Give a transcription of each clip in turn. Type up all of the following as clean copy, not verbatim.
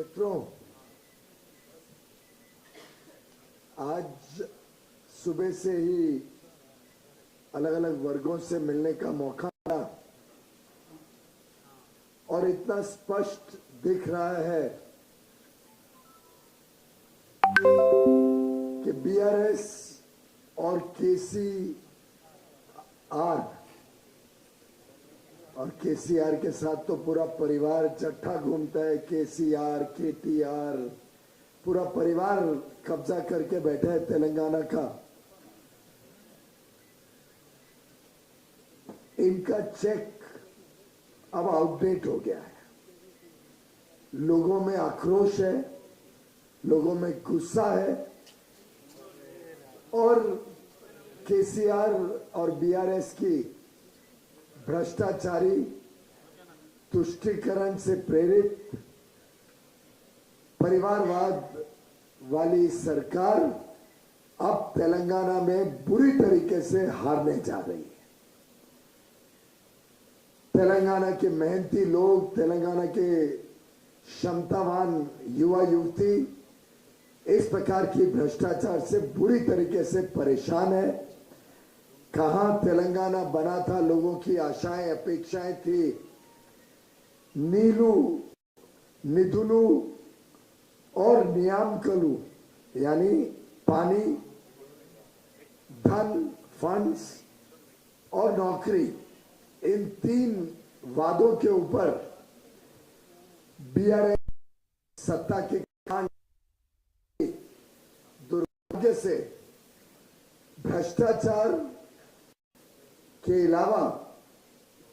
मित्रों, आज सुबह से ही अलग अलग वर्गों से मिलने का मौका मिला और इतना स्पष्ट दिख रहा है कि बीआरएस और केसीआर के साथ तो पूरा परिवार इकट्ठा घूमता है। केसीआर, केटीआर, पूरा परिवार कब्जा करके बैठा है तेलंगाना का। इनका चेक अब आउटडेट हो गया है। लोगों में आक्रोश है, लोगों में गुस्सा है और केसीआर और बीआरएस की भ्रष्टाचारी तुष्टीकरण से प्रेरित परिवारवाद वाली सरकार अब तेलंगाना में बुरी तरीके से हारने जा रही है। तेलंगाना के मेहनती लोग, तेलंगाना के क्षमतावान युवा युवती इस प्रकार की भ्रष्टाचार से बुरी तरीके से परेशान है। कहां तेलंगाना बना था, लोगों की आशाएं अपेक्षाएं थी। नीलू, निधुलू और नियामकलू यानी पानी, धन, फंड्स और नौकरी, इन तीन वादों के ऊपर बीआरएस सत्ता के कांड दुर्भाग्य से भ्रष्टाचार के अलावा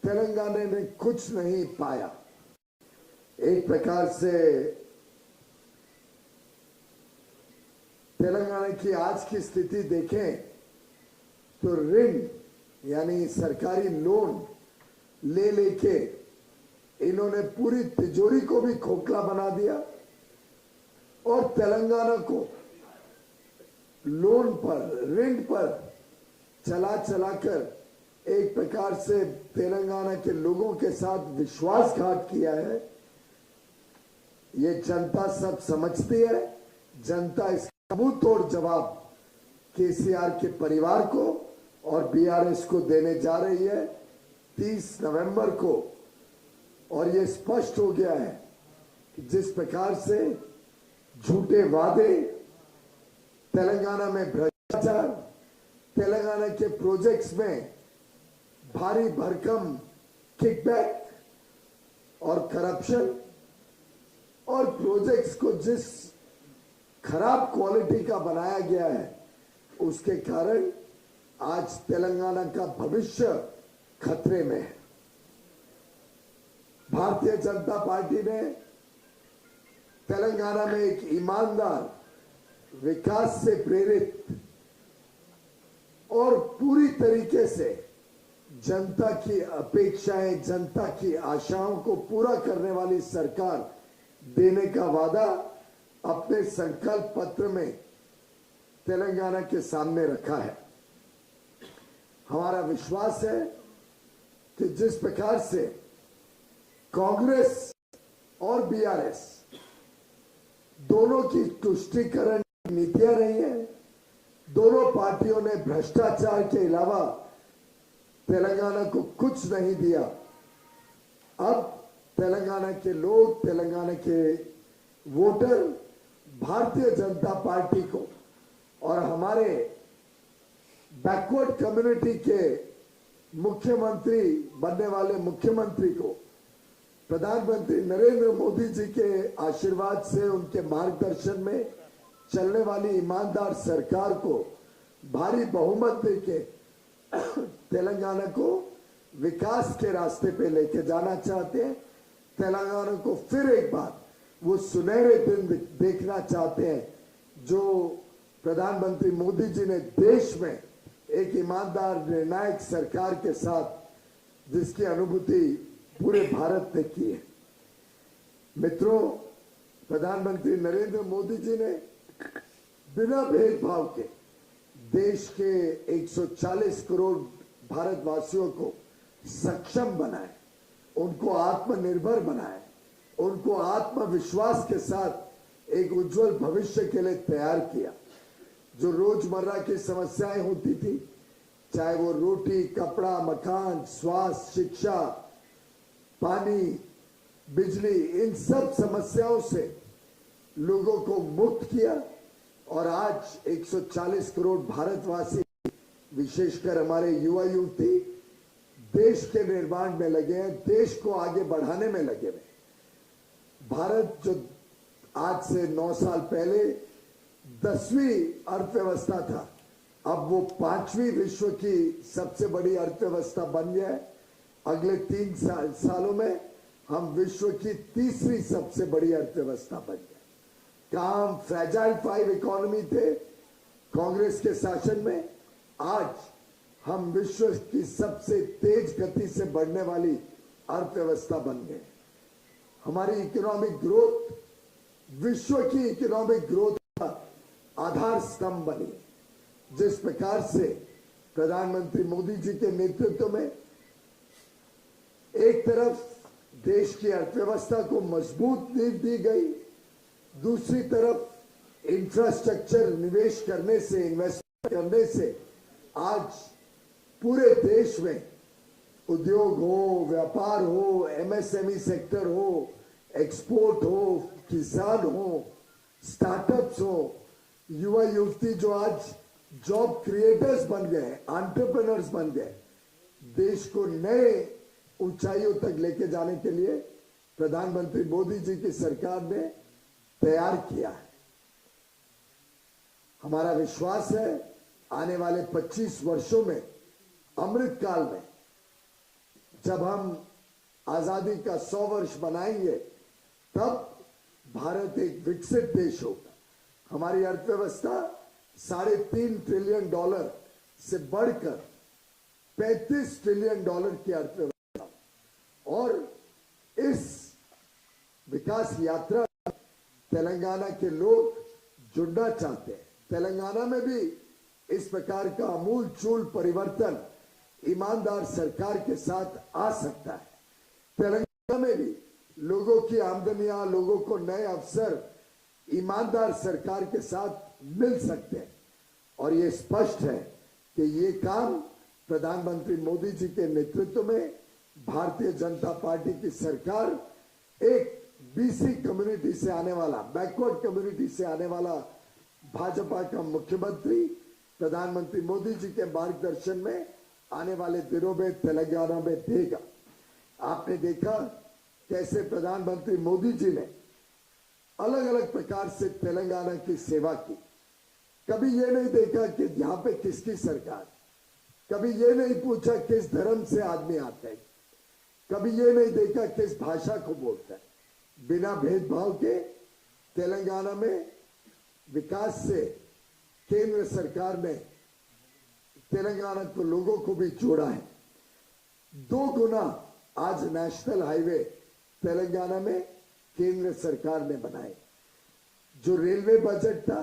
तेलंगाना ने कुछ नहीं पाया। एक प्रकार से तेलंगाना की आज की स्थिति देखें तो ऋण यानी सरकारी लोन ले लेके इन्होंने पूरी तिजोरी को भी खोखला बना दिया और तेलंगाना को लोन पर, ऋण पर चला चलाकर एक प्रकार से तेलंगाना के लोगों के साथ विश्वासघात किया है। ये जनता सब समझती है। जनता इसका मुंह तोड़ जवाब केसीआर के परिवार को और बीआरएस को देने जा रही है 30 नवंबर को। और ये स्पष्ट हो गया है कि जिस प्रकार से झूठे वादे, तेलंगाना में भ्रष्टाचार, तेलंगाना के प्रोजेक्ट्स में भारी भरकम किकबैक और करप्शन और प्रोजेक्ट्स को जिस खराब क्वालिटी का बनाया गया है, उसके कारण आज तेलंगाना का भविष्य खतरे में है। भारतीय जनता पार्टी ने तेलंगाना में एक ईमानदार, विकास से प्रेरित और पूरी तरीके से जनता की अपेक्षाएं, जनता की आशाओं को पूरा करने वाली सरकार देने का वादा अपने संकल्प पत्र में तेलंगाना के सामने रखा है। हमारा विश्वास है कि जिस प्रकार से कांग्रेस और बीआरएस दोनों की तुष्टीकरण नीतियां रही हैं, दोनों पार्टियों ने भ्रष्टाचार के अलावा तेलंगाना को कुछ नहीं दिया। अब तेलंगाना के लोग, तेलंगाना के वोटर भारतीय जनता पार्टी को और हमारे बैकवर्ड कम्युनिटी के मुख्यमंत्री बनने वाले मुख्यमंत्री को प्रधानमंत्री नरेंद्र मोदी जी के आशीर्वाद से, उनके मार्गदर्शन में चलने वाली ईमानदार सरकार को भारी बहुमत देके तेलंगाना को विकास के रास्ते पे लेके जाना चाहते हैं। तेलंगाना को फिर एक बार वो सुनहरे दिन देखना चाहते हैं जो प्रधानमंत्री मोदी जी ने देश में एक ईमानदार, निर्णायक सरकार के साथ जिसकी अनुभूति पूरे भारत ने की है। मित्रों, प्रधानमंत्री नरेंद्र मोदी जी ने बिना भेदभाव के देश के 140 करोड़ भारतवासियों को सक्षम बनाए, उनको आत्मनिर्भर बनाए उनको आत्मविश्वास के साथ एक उज्जवल भविष्य के लिए तैयार किया। जो रोजमर्रा की समस्याएं होती थी, चाहे वो रोटी, कपड़ा, मकान, स्वास्थ्य, शिक्षा, पानी, बिजली, इन सब समस्याओं से लोगों को मुक्त किया। और आज 140 करोड़ भारतवासी, विशेषकर हमारे युवा युवती, देश के निर्माण में लगे हैं, देश को आगे बढ़ाने में लगे हैं। भारत जो आज से 9 साल पहले 10वीं अर्थव्यवस्था था, अब वो 5वीं विश्व की सबसे बड़ी अर्थव्यवस्था बन गया है। अगले 3 सालों में हम विश्व की 3री सबसे बड़ी अर्थव्यवस्था बन गए। काम फ्रेजाइल 5 इकोनॉमी थे कांग्रेस के शासन में, आज हम विश्व की सबसे तेज गति से बढ़ने वाली अर्थव्यवस्था बन गए। हमारी इकोनॉमिक ग्रोथ विश्व की इकोनॉमिक ग्रोथ का आधार स्तंभ बनी। जिस प्रकार से प्रधानमंत्री मोदी जी के नेतृत्व में एक तरफ देश की अर्थव्यवस्था को मजबूत नींव दी गई, दूसरी तरफ इंफ्रास्ट्रक्चर निवेश करने से, इन्वेस्टमेंट करने से आज पूरे देश में उद्योग हो, व्यापार हो, एमएसएमई सेक्टर हो, एक्सपोर्ट हो, किसान हो, स्टार्टअप्स हो, युवा युवती जो आज जॉब क्रिएटर्स बन गए, एंटरप्रेन्योर्स बन गए, देश को नए ऊंचाइयों तक लेके जाने के लिए प्रधानमंत्री मोदी जी की सरकार ने तैयार किया है। हमारा विश्वास है आने वाले 25 वर्षों में, अमृत काल में, जब हम आजादी का 100 वर्ष बनाएंगे, तब भारत एक विकसित देश होगा। हमारी अर्थव्यवस्था $3.5 ट्रिलियन से बढ़कर $35 ट्रिलियन की अर्थव्यवस्था, और इस विकास यात्रा तेलंगाना के लोग जुड़ना चाहते हैं। तेलंगाना में भी इस प्रकार का आमूलचूल परिवर्तन ईमानदार सरकार के साथ आ सकता है। तेलंगाना में भी लोगों की आमदनियां, लोगों को नए अवसर ईमानदार सरकार के साथ मिल सकते हैं। और ये स्पष्ट है कि ये काम प्रधानमंत्री मोदी जी के नेतृत्व में भारतीय जनता पार्टी की सरकार, एक बीसी कम्युनिटी से आने वाला, बैकवर्ड कम्युनिटी से आने वाला भाजपा का मुख्यमंत्री प्रधानमंत्री मोदी जी के मार्गदर्शन में आने वाले दिनों में तेलंगाना में देगा। आपने देखा कैसे प्रधानमंत्री मोदी जी ने अलग अलग प्रकार से तेलंगाना की सेवा की। कभी ये नहीं देखा कि यहाँ पे किसकी सरकार, कभी ये नहीं पूछा किस धर्म से आदमी आते हैं, कभी ये नहीं देखा किस भाषा को बोलता है। बिना भेदभाव के तेलंगाना में विकास से केंद्र सरकार ने तेलंगाना को लोगों को भी जोड़ा है। 2 गुना आज नेशनल हाईवे तेलंगाना में केंद्र सरकार ने बनाए। जो रेलवे बजट था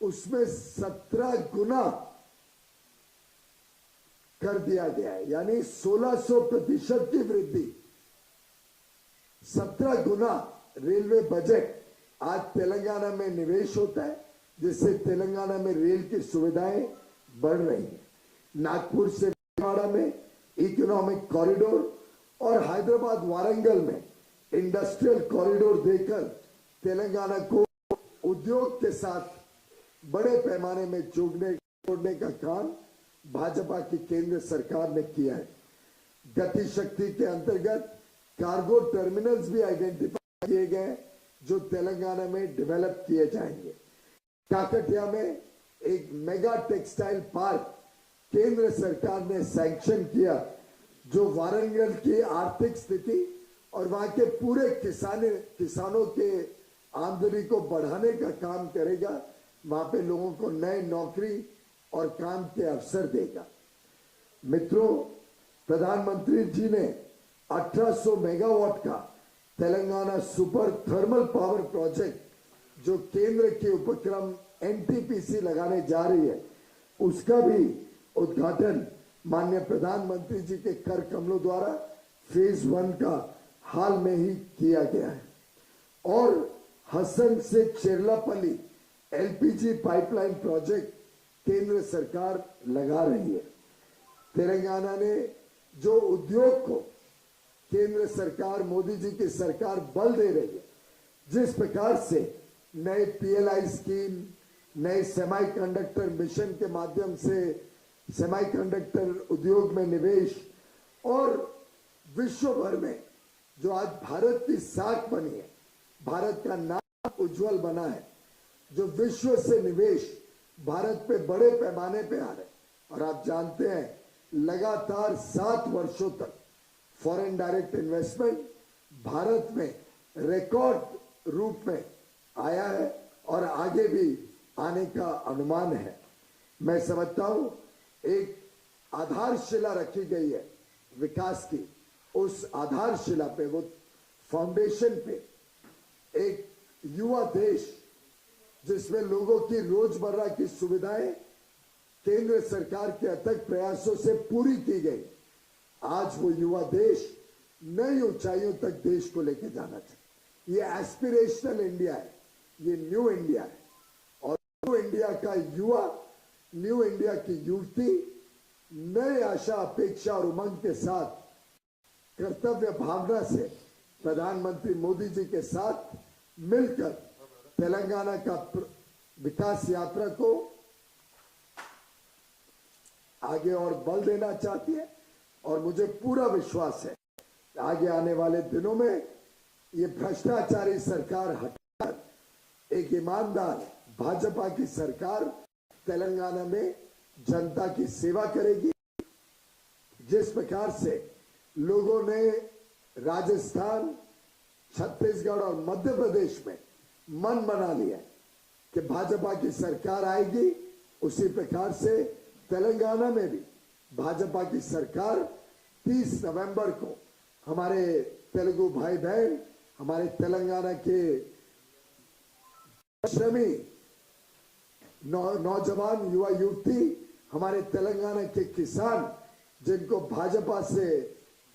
उसमें 17 गुना कर दिया गया है, यानी 1600% की वृद्धि। 17 गुना रेलवे बजट आज तेलंगाना में निवेश होता है, जिससे तेलंगाना में रेल की सुविधाएं बढ़ रही हैं। नागपुर से विजयवाड़ा में इकोनॉमिक कॉरिडोर और हैदराबाद वारंगल में इंडस्ट्रियल कॉरिडोर देकर तेलंगाना को उद्योग के साथ बड़े पैमाने में जोड़ने का काम भाजपा की केंद्र सरकार ने किया है। गति शक्ति के अंतर्गत कार्गो टर्मिनल्स भी आइडेंटिफाई किए गए जो तेलंगाना में डेवलप किए जाएंगे। काकटिया में एक मेगा टेक्सटाइल पार्क केंद्र सरकार ने सैंक्शन किया, जो वारंगल की आर्थिक स्थिति और वहां के पूरे किसानों के आमदनी को बढ़ाने का काम करेगा। वहां पे लोगों को नए नौकरी और काम के अवसर देगा। मित्रों, प्रधानमंत्री जी ने 1800 मेगावाट का Telangana super thermal power project जो केंद्र के उपक्रम एनटीपीसी लगाने जा रही है, उसका भी उद्घाटन माननीय प्रधानमंत्री जी के कर कमलों द्वारा फेज 1 का हाल में ही किया गया है। और हसन से चेरलापल्ली एलपीजी पाइपलाइन प्रोजेक्ट केंद्र सरकार लगा रही है। तेलंगाना ने जो उद्योग को केंद्र सरकार, मोदी जी की सरकार बल दे रही है, जिस प्रकार से नए पीएलआई स्कीम, नए सेमीकंडक्टर मिशन के माध्यम से सेमीकंडक्टर उद्योग में निवेश और विश्व भर में जो आज भारत की साख बनी है, भारत का नाम उज्जवल बना है, जो विश्व से निवेश भारत पे बड़े पैमाने पे आ रहे हैं। और आप जानते हैं लगातार 7 वर्षों तक फॉरेन डायरेक्ट इन्वेस्टमेंट भारत में रिकॉर्ड रूप में आया है और आगे भी आने का अनुमान है। मैं समझता हूं एक आधारशिला रखी गई है विकास की, उस आधारशिला पे, वो फाउंडेशन पे एक युवा देश जिसमें लोगों की रोजमर्रा की सुविधाएं केंद्र सरकार के अथक प्रयासों से पूरी की गई, आज वो युवा देश नई ऊंचाइयों तक देश को लेकर जाना चाहिए। ये एस्पिरेशनल इंडिया है, ये न्यू इंडिया है और न्यू इंडिया का युवा, न्यू इंडिया की युवती नए आशा, अपेक्षा और उमंग के साथ कर्तव्य भावना से प्रधानमंत्री मोदी जी के साथ मिलकर तेलंगाना का विकास यात्रा को आगे और बल देना चाहती है। और मुझे पूरा विश्वास है आगे आने वाले दिनों में ये भ्रष्टाचारी सरकार हटाकर एक ईमानदार भाजपा की सरकार तेलंगाना में जनता की सेवा करेगी। जिस प्रकार से लोगों ने राजस्थान, छत्तीसगढ़ और मध्य प्रदेश में मन बना लिया कि भाजपा की सरकार आएगी, उसी प्रकार से तेलंगाना में भी भाजपा की सरकार 30 नवंबर को हमारे तेलुगु भाई बहन, हमारे तेलंगाना के श्रमी नौजवान युवा युवती, हमारे तेलंगाना के किसान जिनको भाजपा से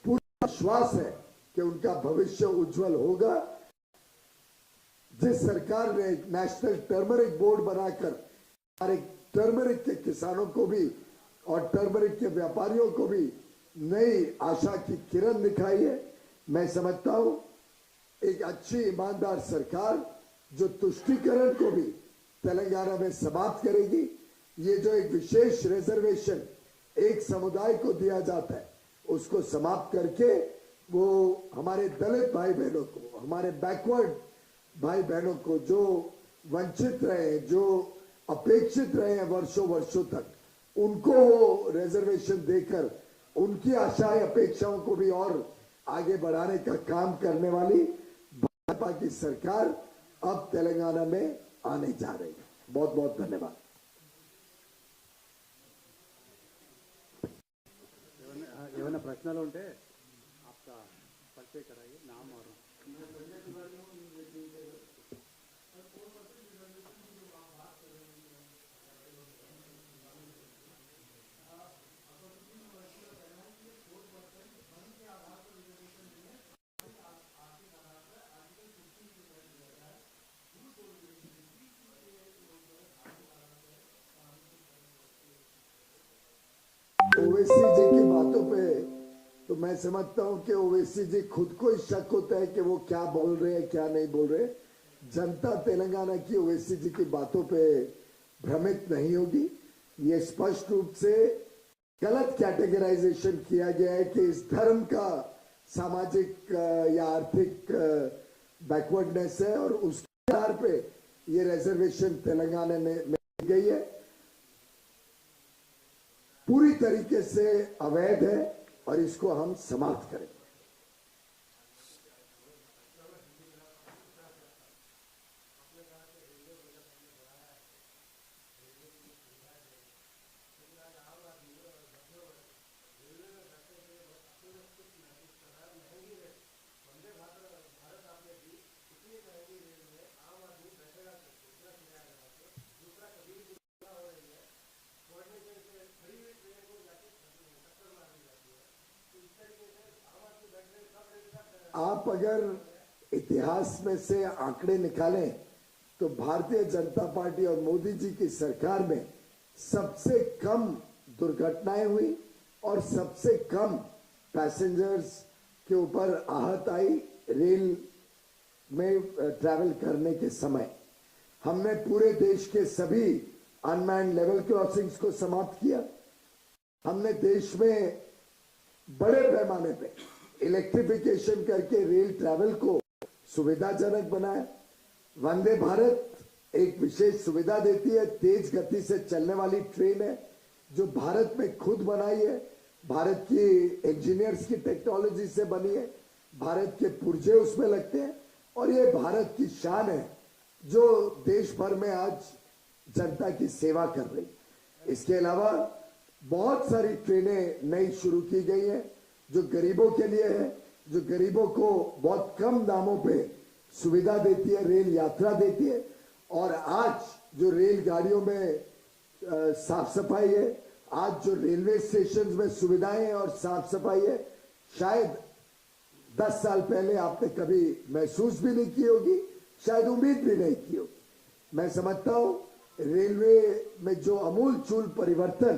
पूरा विश्वास है कि उनका भविष्य उज्जवल होगा। जिस सरकार ने एक नेशनल टर्मरिक बोर्ड बनाकर हमारे टर्मरिक के किसानों को भी और टर्मरिक के व्यापारियों को भी नई आशा की किरण दिखाई है, मैं समझता हूं एक अच्छी ईमानदार सरकार जो तुष्टीकरण को भी तेलंगाना में समाप्त करेगी। ये जो एक विशेष रिजर्वेशन एक समुदाय को दिया जाता है, उसको समाप्त करके वो हमारे दलित भाई बहनों को, हमारे बैकवर्ड भाई बहनों को जो वंचित रहे, जो अपेक्षित रहे हैं वर्षों वर्षों तक, उनको वो रिजर्वेशन देकर उनकी आशाएं, अपेक्षाओं को भी और आगे बढ़ाने का काम करने वाली भाजपा की सरकार अब तेलंगाना में आने जा रही है। बहुत बहुत धन्यवाद। ఏమైనా ప్రశ్నలు ఉంటే आपका परिचय कराइए, नाम और ओवैसी जी की बातों पे तो मैं समझता हूं कि ओवैसी जी खुद को ही शक होता है कि वो क्या बोल रहे हैं, क्या नहीं बोल रहे। जनता तेलंगाना की ओवैसी जी की बातों पे भ्रमित नहीं होगी। ये स्पष्ट रूप से गलत कैटेगराइजेशन किया गया है कि इस धर्म का सामाजिक या आर्थिक बैकवर्डनेस है और उसके आधार पे ये रिजर्वेशन तेलंगाना में मिल गई है। पूरी तरीके से अवैध है और इसको हम समाप्त करें। आप अगर इतिहास में से आंकड़े निकालें तो भारतीय जनता पार्टी और मोदी जी की सरकार में सबसे कम दुर्घटनाएं हुई और सबसे कम पैसेंजर्स के ऊपर आहत आई रेल में ट्रैवल करने के समय। हमने पूरे देश के सभी अनमैन्ड लेवल क्रॉसिंग्स को समाप्त किया। हमने देश में बड़े पैमाने पे इलेक्ट्रिफिकेशन करके रेल ट्रैवल को सुविधाजनक बनाया। वंदे भारत एक विशेष सुविधा देती है, तेज गति से चलने वाली ट्रेन है जो भारत में खुद बनाई है, भारत की इंजीनियर्स की टेक्नोलॉजी से बनी है, भारत के पुर्जे उसमें लगते हैं और ये भारत की शान है जो देश भर में आज जनता की सेवा कर रही। इसके अलावा बहुत सारी ट्रेनें नई शुरू की गई हैं जो गरीबों के लिए है, जो गरीबों को बहुत कम दामों पे सुविधा देती है, रेल यात्रा देती है। और आज जो रेलगाड़ियों में साफ सफाई है, आज जो रेलवे स्टेशन में सुविधाएं हैं और साफ सफाई है, शायद 10 साल पहले आपने कभी महसूस भी नहीं की होगी, शायद उम्मीद भी नहीं की होगी। मैं समझता हूं रेलवे में जो अमूल चूल परिवर्तन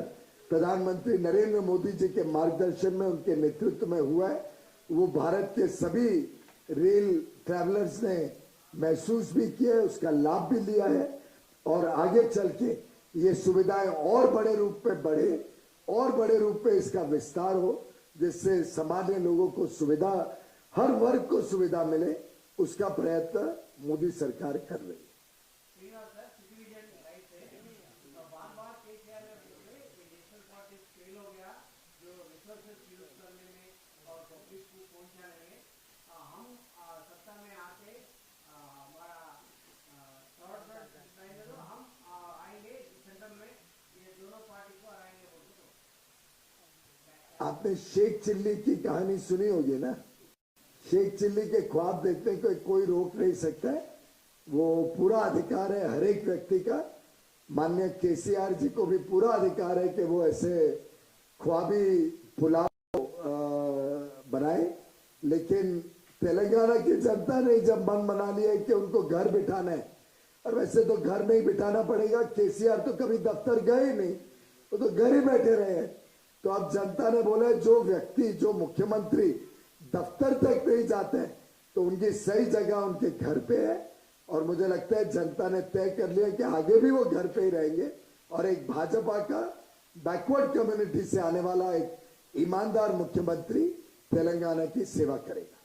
प्रधानमंत्री नरेंद्र मोदी जी के मार्गदर्शन में, उनके नेतृत्व में हुआ है, वो भारत के सभी रेल ट्रैवलर्स ने महसूस भी किया है, उसका लाभ भी लिया है और आगे चल के ये सुविधाएं और बड़े रूप में बढ़े और बड़े रूप में इसका विस्तार हो, जिससे सामान्य लोगों को सुविधा, हर वर्ग को सुविधा मिले, उसका प्रयत्न मोदी सरकार कर रही है। आपने शेख चिल्ली की कहानी सुनी होगी ना। शेख चिल्ली के ख्वाब देखने को कोई रोक नहीं सकता है, वो पूरा अधिकार है हर एक व्यक्ति का। माननीय केसीआर जी को भी पूरा अधिकार है कि वो ऐसे ख्वाबी पुलाव बनाए, लेकिन तेलंगाना की जनता ने जब मन बना लिया है कि उनको घर बिठाना है, और वैसे तो घर नहीं बिठाना पड़ेगा, केसीआर तो कभी दफ्तर गए नहीं, वो तो घर ही बैठे रहे हैं। तो अब जनता ने बोला जो व्यक्ति, जो मुख्यमंत्री दफ्तर तक नहीं जाते हैं तो उनकी सही जगह उनके घर पे है, और मुझे लगता है जनता ने तय कर लिया कि आगे भी वो घर पे ही रहेंगे और एक भाजपा का बैकवर्ड कम्युनिटी से आने वाला एक ईमानदार मुख्यमंत्री तेलंगाना की सेवा करेगा।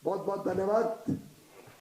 बहुत बहुत धन्यवाद।